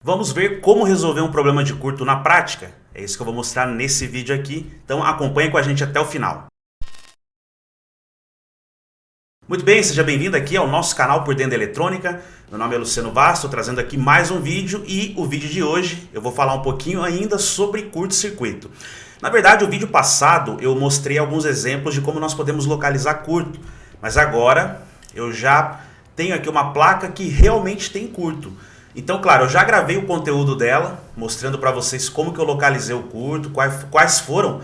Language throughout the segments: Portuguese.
Vamos ver como resolver um problema de curto na prática? É isso que eu vou mostrar nesse vídeo aqui, então acompanhe com a gente até o final. Muito bem, seja bem-vindo aqui ao nosso canal Por Dentro da Eletrônica. Meu nome é Luciano Vaz, estou trazendo aqui mais um vídeo e o vídeo de hoje eu vou falar um pouquinho ainda sobre curto-circuito. Na verdade, o vídeo passado eu mostrei alguns exemplos de como nós podemos localizar curto, mas agora eu já tenho aqui uma placa que realmente tem curto. Então, claro, eu já gravei o conteúdo dela, mostrando para vocês como que eu localizei o curto, quais foram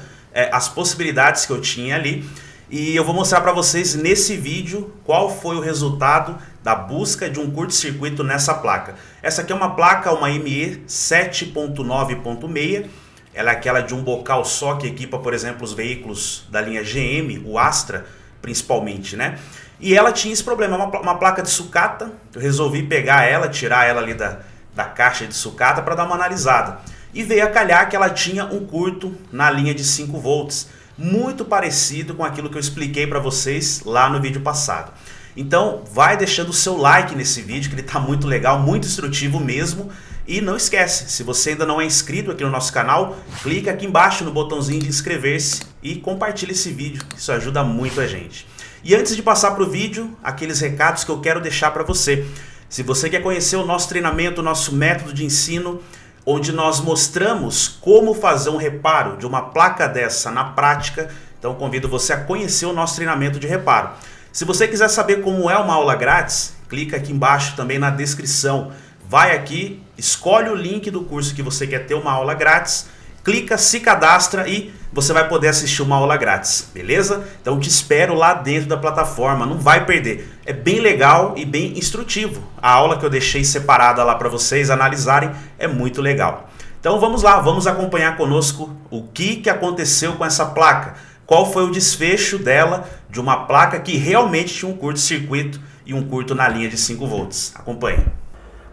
as possibilidades que eu tinha ali. E eu vou mostrar para vocês nesse vídeo qual foi o resultado da busca de um curto-circuito nessa placa. Essa aqui é uma placa, uma ME 7.9.6. Ela é aquela de um bocal só que equipa, por exemplo, os veículos da linha GM, o Astra, principalmente, né? E ela tinha esse problema, uma placa de sucata. Eu resolvi pegar ela, tirar ela ali da caixa de sucata para dar uma analisada. E veio a calhar que ela tinha um curto na linha de 5 volts, muito parecido com aquilo que eu expliquei para vocês lá no vídeo passado. Então vai deixando o seu like nesse vídeo, que ele está muito legal, muito instrutivo mesmo. E não esquece, se você ainda não é inscrito aqui no nosso canal, clica aqui embaixo no botãozinho de inscrever-se e compartilha esse vídeo, isso ajuda muito a gente. E antes de passar para o vídeo, aqueles recados que eu quero deixar para você. Se você quer conhecer o nosso treinamento, o nosso método de ensino, onde nós mostramos como fazer um reparo de uma placa dessa na prática, então convido você a conhecer o nosso treinamento de reparo. Se você quiser saber como é uma aula grátis, clica aqui embaixo também na descrição. Vai aqui, escolhe o link do curso que você quer ter uma aula grátis, clica, se cadastra e você vai poder assistir uma aula grátis, beleza? Então te espero lá dentro da plataforma, não vai perder. É bem legal e bem instrutivo. A aula que eu deixei separada lá para vocês analisarem é muito legal. Então vamos lá, vamos acompanhar conosco o que aconteceu com essa placa. Qual foi o desfecho dela, de uma placa que realmente tinha um curto-circuito e um curto na linha de 5 volts. Acompanhe.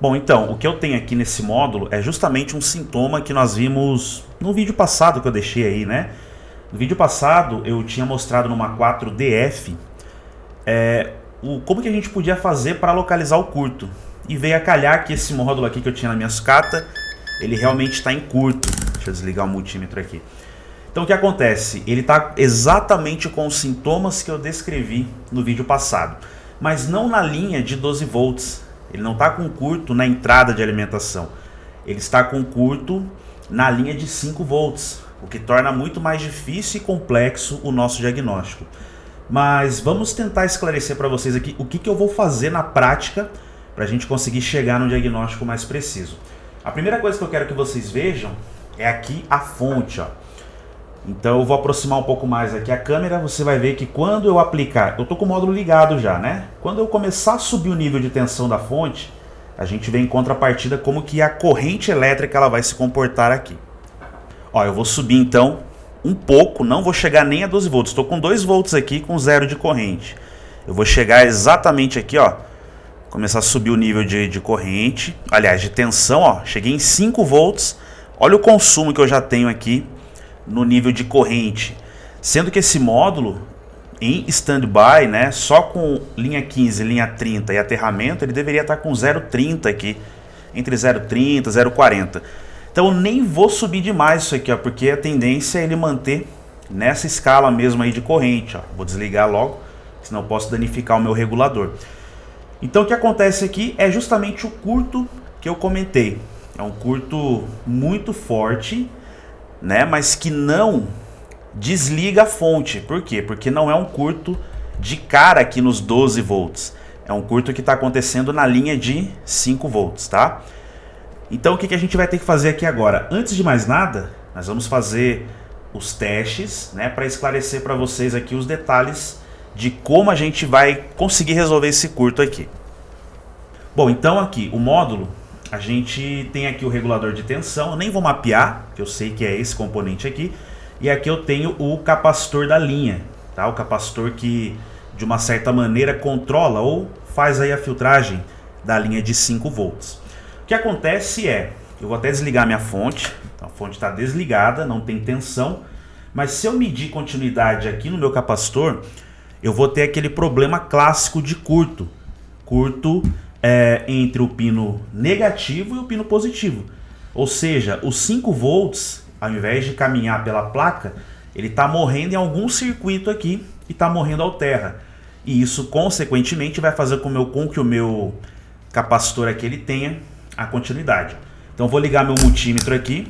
Bom, então, o que eu tenho aqui nesse módulo é justamente um sintoma que nós vimos no vídeo passado que eu deixei aí, né? No vídeo passado eu tinha mostrado numa 4DF como que a gente podia fazer para localizar o curto. E veio a calhar que esse módulo aqui que eu tinha na minha sucata, ele realmente está em curto. Deixa eu desligar o multímetro aqui. Então o que acontece? Ele está exatamente com os sintomas que eu descrevi no vídeo passado, mas não na linha de 12 volts. Ele não está com curto na entrada de alimentação. Ele está com curto na linha de 5 volts, o que torna muito mais difícil e complexo o nosso diagnóstico. Mas vamos tentar esclarecer para vocês aqui o que eu vou fazer na prática para a gente conseguir chegar no diagnóstico mais preciso. A primeira coisa que eu quero que vocês vejam é aqui a fonte, ó. Então eu vou aproximar um pouco mais aqui a câmera, você vai ver que quando eu aplicar, eu estou com o módulo ligado já, né? Quando eu começar a subir o nível de tensão da fonte, a gente vê em contrapartida como que a corrente elétrica ela vai se comportar aqui. Ó, eu vou subir então um pouco, não vou chegar nem a 12 volts, estou com 2 volts aqui com 0 de corrente. Eu vou chegar exatamente aqui, ó, começar a subir o nível de corrente, aliás, de tensão, ó, cheguei em 5 volts, olha o consumo que eu já tenho aqui no nível de corrente, sendo que esse módulo em standby, né, só com linha 15, linha 30 e aterramento, ele deveria estar com 0,30 aqui, entre 0,30 e 0,40. Então eu nem vou subir demais isso aqui, ó, porque a tendência é ele manter nessa escala mesmo aí de corrente, ó. Vou desligar logo, senão eu posso danificar o meu regulador. Então o que acontece aqui é justamente o curto que eu comentei. É um curto muito forte, né, mas que não desliga a fonte. Por quê? Porque não é um curto de cara aqui nos 12 volts. É um curto que está acontecendo na linha de 5 volts, tá? Então o que a gente vai ter que fazer aqui agora? Antes de mais nada, nós vamos fazer os testes, né, para esclarecer para vocês aqui os detalhes de como a gente vai conseguir resolver esse curto aqui. Bom, então aqui o módulo, a gente tem aqui o regulador de tensão, eu nem vou mapear, que eu sei que é esse componente aqui. E aqui eu tenho o capacitor da linha, tá? O capacitor que de uma certa maneira controla ou faz aí a filtragem da linha de 5 volts. O que acontece é, eu vou até desligar minha fonte, a fonte está desligada, não tem tensão, mas se eu medir continuidade aqui no meu capacitor, eu vou ter aquele problema clássico de curto entre o pino negativo e o pino positivo. Ou seja, os 5 volts, ao invés de caminhar pela placa, ele está morrendo em algum circuito aqui e está morrendo ao terra. E isso, consequentemente, vai fazer com que o meu capacitor aqui ele tenha a continuidade. Então, vou ligar meu multímetro aqui.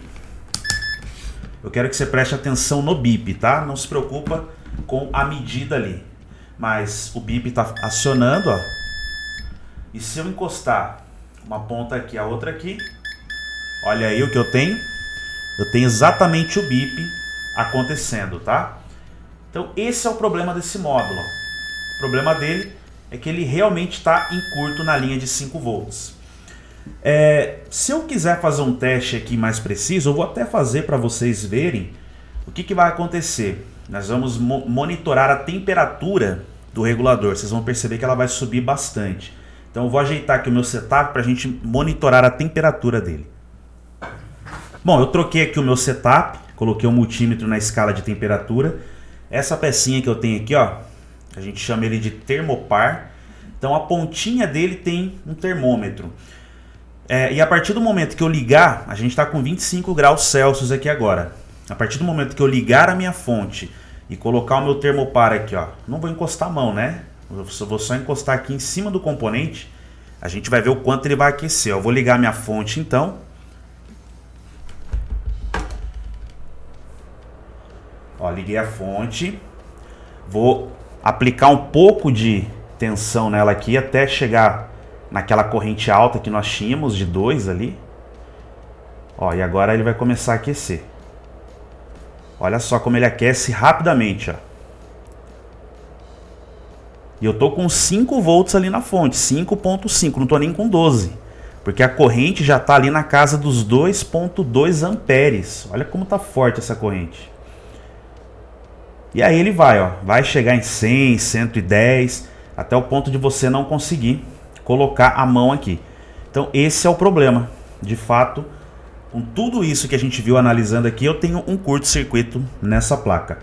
Eu quero que você preste atenção no bip, tá? Não se preocupa com a medida ali. Mas o bip está acionando, ó. E se eu encostar uma ponta aqui, a outra aqui, olha aí o que eu tenho. Eu tenho exatamente o bip acontecendo, tá? Então esse é o problema desse módulo. O problema dele é que ele realmente está em curto na linha de 5 volts. Se eu quiser fazer um teste aqui mais preciso, eu vou até fazer para vocês verem o que vai acontecer. Nós vamos monitorar a temperatura do regulador. Vocês vão perceber que ela vai subir bastante. Então eu vou ajeitar aqui o meu setup para a gente monitorar a temperatura dele. Bom, eu troquei aqui o meu setup, coloquei o multímetro na escala de temperatura. Essa pecinha que eu tenho aqui, ó, a gente chama ele de termopar. Então a pontinha dele tem um termômetro. E a partir do momento que eu ligar, a gente está com 25 graus Celsius aqui agora. A partir do momento que eu ligar a minha fonte e colocar o meu termopar aqui, ó, não vou encostar a mão, né? Eu vou só encostar aqui em cima do componente, a gente vai ver o quanto ele vai aquecer. Eu vou ligar minha fonte então. Ó, liguei a fonte. Vou aplicar um pouco de tensão nela aqui até chegar naquela corrente alta que nós tínhamos de 2 ali. Ó, e agora ele vai começar a aquecer. Olha só como ele aquece rapidamente, ó. E eu tô com 5 volts ali na fonte, 5.5, não tô nem com 12. Porque a corrente já tá ali na casa dos 2.2 amperes. Olha como tá forte essa corrente. E aí ele vai, ó, vai chegar em 100, 110, até o ponto de você não conseguir colocar a mão aqui. Então esse é o problema. De fato, com tudo isso que a gente viu analisando aqui, eu tenho um curto-circuito nessa placa.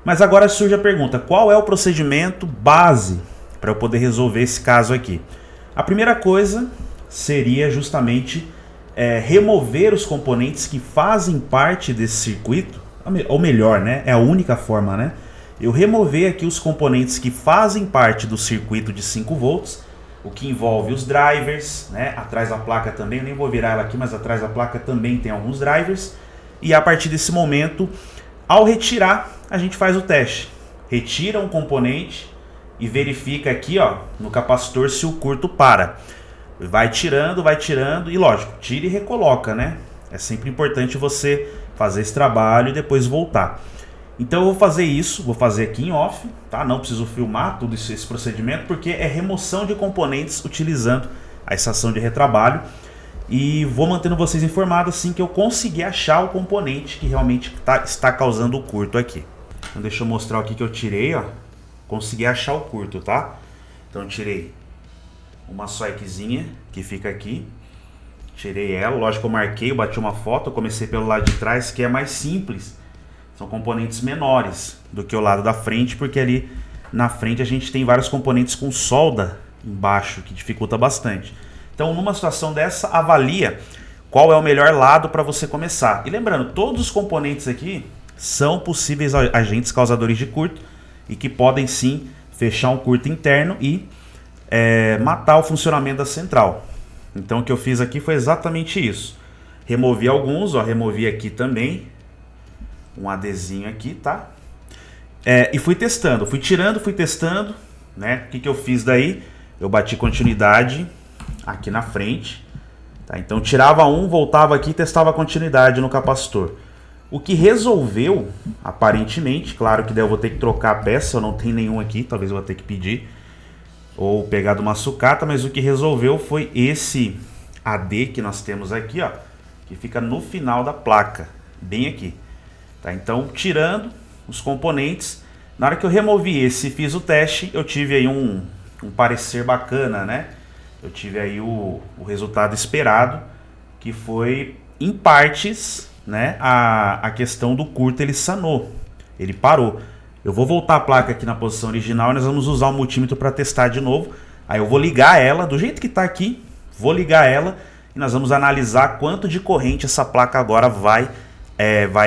Mas agora surge a pergunta, qual é o procedimento base para eu poder resolver esse caso aqui? A primeira coisa seria justamente remover os componentes que fazem parte desse circuito, ou melhor, né, é a única forma, né? Eu remover aqui os componentes que fazem parte do circuito de 5 volts, o que envolve os drivers, né? Atrás da placa também, eu nem vou virar ela aqui, mas atrás da placa também tem alguns drivers. E a partir desse momento, ao retirar, a gente faz o teste. Retira um componente e verifica aqui, ó, no capacitor se o curto para. Vai tirando e lógico, tira e recoloca, né? É sempre importante você fazer esse trabalho e depois voltar. Então eu vou fazer isso, vou fazer aqui em off, tá? Não preciso filmar todo esse procedimento porque é remoção de componentes utilizando a estação de retrabalho. E vou mantendo vocês informados assim que eu conseguir achar o componente que realmente está causando o curto aqui. Então deixa eu mostrar o que eu tirei, ó. Consegui achar o curto, tá? Então eu tirei uma soiquezinha que fica aqui. Tirei ela, lógico que eu marquei, eu bati uma foto, eu comecei pelo lado de trás que é mais simples. São componentes menores do que o lado da frente, porque ali na frente a gente tem vários componentes com solda embaixo, que dificulta bastante. Então, numa situação dessa, avalia qual é o melhor lado para você começar. E lembrando, todos os componentes aqui são possíveis agentes causadores de curto e que podem sim fechar um curto interno e matar o funcionamento da central. Então, o que eu fiz aqui foi exatamente isso. Removi alguns, ó, removi aqui também um adesivo aqui, tá? E fui testando, fui tirando, fui testando, né? O que eu fiz daí? Eu bati continuidade aqui na frente, tá? Então tirava um, voltava aqui e testava a continuidade no capacitor. O que resolveu, aparentemente, claro que daí eu vou ter que trocar a peça, eu não tenho nenhum aqui, talvez eu vou ter que pedir, ou pegar de uma sucata, mas o que resolveu foi esse AD que nós temos aqui, ó, que fica no final da placa, bem aqui. Tá? Então, tirando os componentes, na hora que eu removi esse e fiz o teste, eu tive aí um parecer bacana, né? Eu tive aí o resultado esperado, que foi, em partes, né, a questão do curto ele sanou, ele parou. Eu vou voltar a placa aqui na posição original e nós vamos usar o multímetro para testar de novo. Aí eu vou ligar ela, do jeito que está aqui, vou ligar ela e nós vamos analisar quanto de corrente essa placa agora vai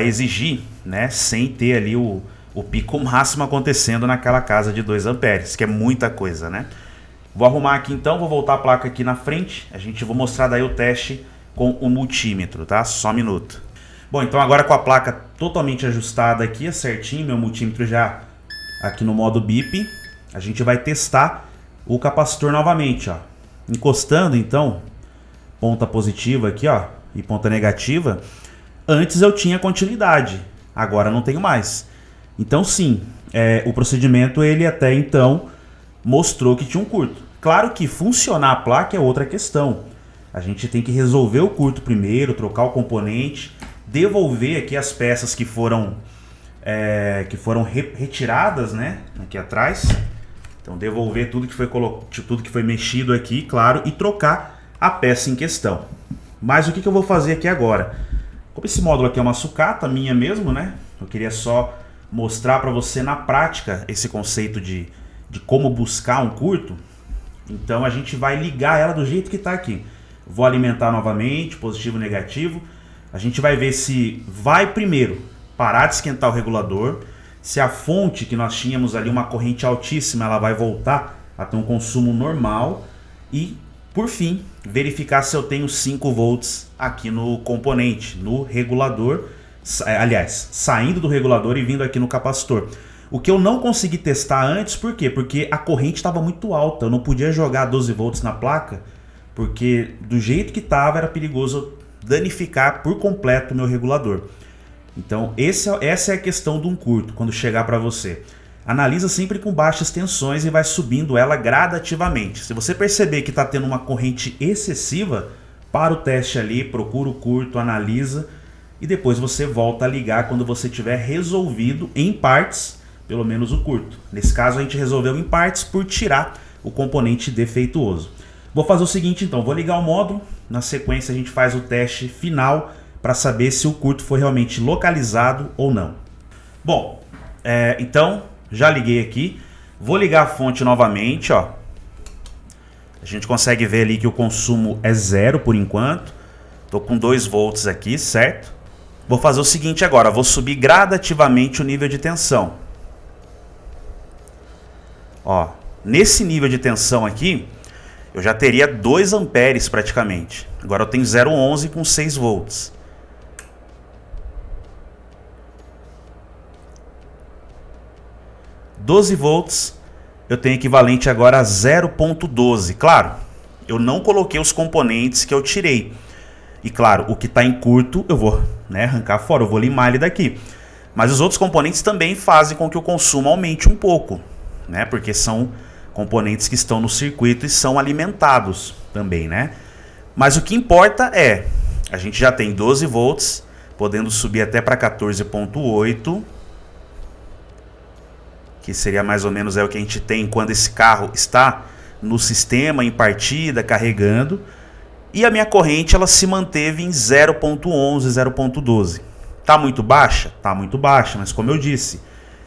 exigir, né? Sem ter ali o pico máximo acontecendo naquela casa de 2 amperes, que é muita coisa, né? Vou arrumar aqui então, vou voltar a placa aqui na frente, vou mostrar daí o teste com o multímetro, tá? Só um minuto. Bom, então agora com a placa totalmente ajustada aqui, certinho, meu multímetro já aqui no modo BIP, a gente vai testar o capacitor novamente, ó. Encostando então, ponta positiva aqui, ó, e ponta negativa. Antes eu tinha continuidade, agora não tenho mais. Então sim, o procedimento ele até então mostrou que tinha um curto. Claro que funcionar a placa é outra questão. A gente tem que resolver o curto primeiro, trocar o componente, devolver aqui as peças que foram retiradas, né, aqui atrás. Então devolver tudo que foi mexido aqui, claro, e trocar a peça em questão. Mas o que eu vou fazer aqui agora? Como esse módulo aqui é uma sucata minha mesmo, né? Eu queria só mostrar para você na prática esse conceito de como buscar um curto. Então a gente vai ligar ela do jeito que está aqui. Vou alimentar novamente, positivo e negativo. A gente vai ver se vai primeiro parar de esquentar o regulador, se a fonte que nós tínhamos ali, uma corrente altíssima, ela vai voltar a ter um consumo normal e, por fim, verificar se eu tenho 5 volts aqui no componente, no regulador, aliás, saindo do regulador e vindo aqui no capacitor. O que eu não consegui testar antes, por quê? Porque a corrente estava muito alta, eu não podia jogar 12 volts na placa, porque do jeito que estava era perigoso danificar por completo o meu regulador. Então essa é a questão de um curto, quando chegar para você. Analisa sempre com baixas tensões e vai subindo ela gradativamente. Se você perceber que está tendo uma corrente excessiva, para o teste ali, procura o curto, analisa e depois você volta a ligar quando você tiver resolvido em partes, pelo menos o curto. Nesse caso a gente resolveu em partes por tirar o componente defeituoso. Vou fazer o seguinte então, vou ligar o módulo, na sequência a gente faz o teste final para saber se o curto foi realmente localizado ou não. Bom, então já liguei aqui, vou ligar a fonte novamente, ó. A gente consegue ver ali que o consumo é 0 por enquanto. Tô com 2 volts aqui, certo? Vou fazer o seguinte agora, vou subir gradativamente o nível de tensão. Ó, nesse nível de tensão aqui, eu já teria 2 amperes praticamente. Agora eu tenho 0,11 com 6 volts. $12 volts, eu tenho equivalente agora a 0,12. Claro, eu não coloquei os componentes que eu tirei. E claro, o que está em curto eu vou, né, arrancar fora, eu vou limar ele daqui. Mas os outros componentes também fazem com que o consumo aumente um pouco, né, porque são componentes que estão no circuito e são alimentados também, né. Mas o que importa é, a gente já tem 12 volts, podendo subir até para 14,8, que seria mais ou menos o que a gente tem quando esse carro está no sistema, em partida, carregando. E a minha corrente ela se manteve em 0,11, 0,12. Tá muito baixa? Tá muito baixa, mas como eu disse,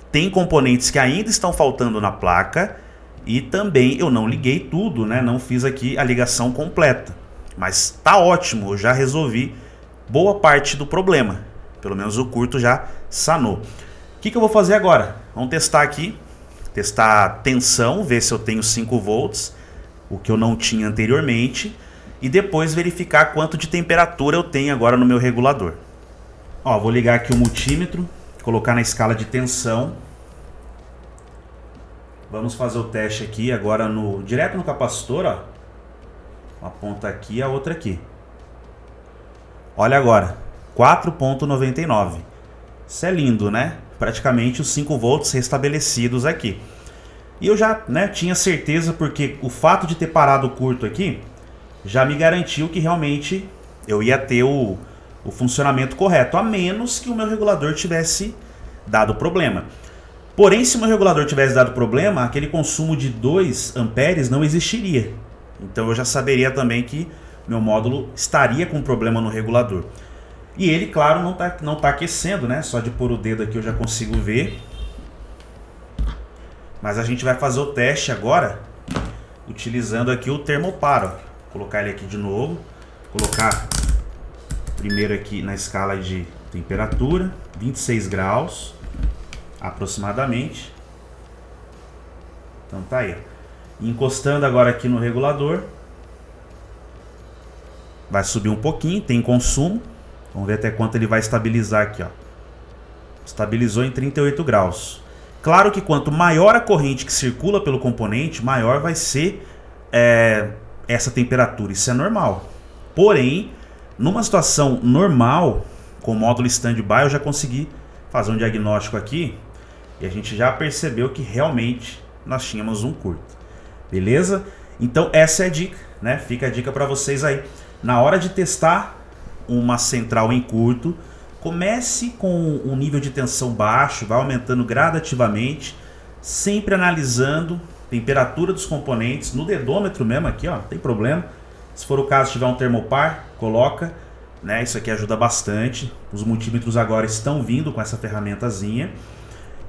tem componentes que ainda estão faltando na placa e também eu não liguei tudo, né? Não fiz aqui a ligação completa. Mas tá ótimo, eu já resolvi boa parte do problema. Pelo menos o curto já sanou. O que eu vou fazer agora? Vamos testar aqui, testar a tensão, ver se eu tenho 5 volts, o que eu não tinha anteriormente, e depois verificar quanto de temperatura eu tenho agora no meu regulador. Ó, vou ligar aqui o multímetro, colocar na escala de tensão. Vamos fazer o teste aqui agora direto no capacitor, ó. Uma ponta aqui e a outra aqui. Olha agora, 4,99. Isso é lindo, né? Praticamente os 5 volts restabelecidos aqui. E eu já, né, tinha certeza porque o fato de ter parado o curto aqui já me garantiu que realmente eu ia ter o funcionamento correto, a menos que o meu regulador tivesse dado problema. Porém, se o meu regulador tivesse dado problema, aquele consumo de 2 amperes não existiria. Então eu já saberia também que meu módulo estaria com problema no regulador. E ele, claro, não tá aquecendo, né? Só de pôr o dedo aqui eu já consigo ver. Mas a gente vai fazer o teste agora utilizando aqui o termopar, ó. Vou colocar ele aqui de novo, colocar primeiro aqui na escala de temperatura, 26 graus aproximadamente. Então tá aí, encostando agora aqui no regulador, vai subir um pouquinho, tem consumo, vamos ver até quanto ele vai estabilizar aqui, ó. Estabilizou em 38 graus. Claro que quanto maior a corrente que circula pelo componente, maior vai ser essa temperatura, isso é normal. Porém, numa situação normal, com o módulo standby, eu já consegui fazer um diagnóstico aqui e a gente já percebeu que realmente nós tínhamos um curto. Beleza? Então essa é a dica, né? Fica a dica para vocês aí. Na hora de testar uma central em curto, comece com um nível de tensão baixo, vai aumentando gradativamente, sempre analisando a temperatura dos componentes, no dedômetro mesmo aqui, ó, não tem problema. Se for o caso, tiver um termopar, coloca, né? Isso aqui ajuda bastante. Os multímetros agora estão vindo com essa ferramentazinha.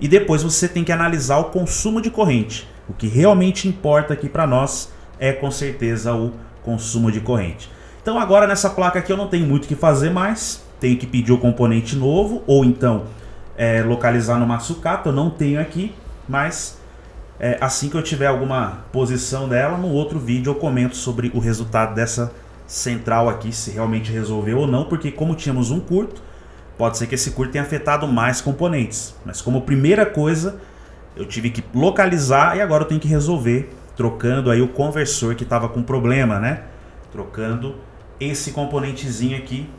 E depois você tem que analisar o consumo de corrente. O que realmente importa aqui para nós é com certeza o consumo de corrente. Então agora nessa placa aqui eu não tenho muito o que fazer mais. Tenho que pedir o componente novo ou então localizar numa sucata. Eu não tenho aqui, mas assim que eu tiver alguma posição dela, no outro vídeo eu comento sobre o resultado dessa central aqui, se realmente resolveu ou não, porque como tínhamos um curto, pode ser que esse curto tenha afetado mais componentes. Mas como primeira coisa, eu tive que localizar e agora eu tenho que resolver, trocando aí o conversor que estava com problema, né? Trocando esse componentezinho aqui,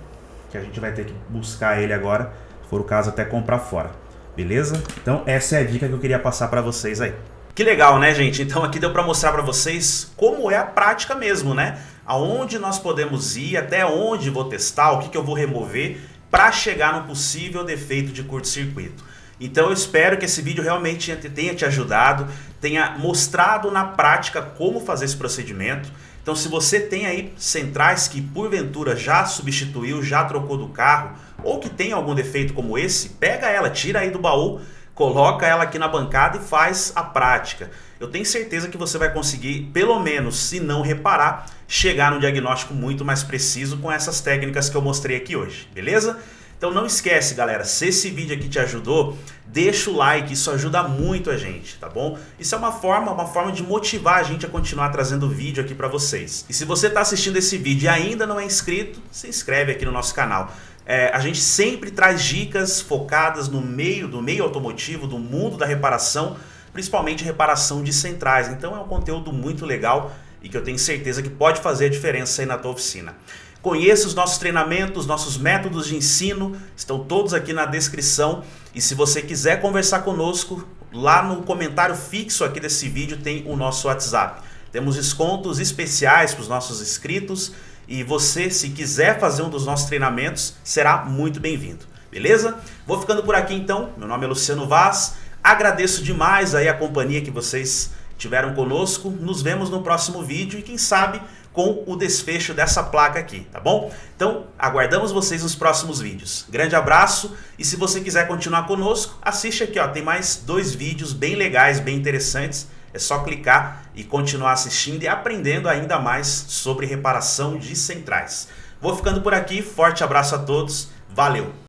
que a gente vai ter que buscar ele agora, se for o caso até comprar fora. Beleza? Então essa é a dica que eu queria passar para vocês aí. Que legal, né, gente? Então aqui deu para mostrar para vocês como é a prática mesmo, né? Aonde nós podemos ir, até onde vou testar, o que eu vou remover para chegar no possível defeito de curto-circuito. Então eu espero que esse vídeo realmente tenha te ajudado, tenha mostrado na prática como fazer esse procedimento. Então se você tem aí centrais que porventura já substituiu, já trocou do carro, ou que tem algum defeito como esse, pega ela, tira aí do baú, coloca ela aqui na bancada e faz a prática. Eu tenho certeza que você vai conseguir, pelo menos, se não reparar, chegar num diagnóstico muito mais preciso com essas técnicas que eu mostrei aqui hoje, beleza? Então não esquece, galera, se esse vídeo aqui te ajudou, deixa o like, isso ajuda muito a gente, tá bom? Isso é uma forma de motivar a gente a continuar trazendo vídeo aqui para vocês. E se você está assistindo esse vídeo e ainda não é inscrito, se inscreve aqui no nosso canal. A gente sempre traz dicas focadas no meio automotivo, do mundo da reparação, principalmente reparação de centrais. Então é um conteúdo muito legal e que eu tenho certeza que pode fazer a diferença aí na tua oficina. Conheça os nossos treinamentos, nossos métodos de ensino, estão todos aqui na descrição. E se você quiser conversar conosco, lá no comentário fixo aqui desse vídeo tem o nosso WhatsApp. Temos descontos especiais para os nossos inscritos. E você, se quiser fazer um dos nossos treinamentos, será muito bem-vindo, beleza? Vou ficando por aqui então, meu nome é Luciano Vaz, agradeço demais aí a companhia que vocês tiveram conosco, nos vemos no próximo vídeo e quem sabe com o desfecho dessa placa aqui, tá bom? Então, aguardamos vocês nos próximos vídeos. Grande abraço e se você quiser continuar conosco, assiste aqui, ó, tem mais 2 vídeos bem legais, bem interessantes. É só clicar e continuar assistindo e aprendendo ainda mais sobre reparação de centrais. Vou ficando por aqui, forte abraço a todos, valeu!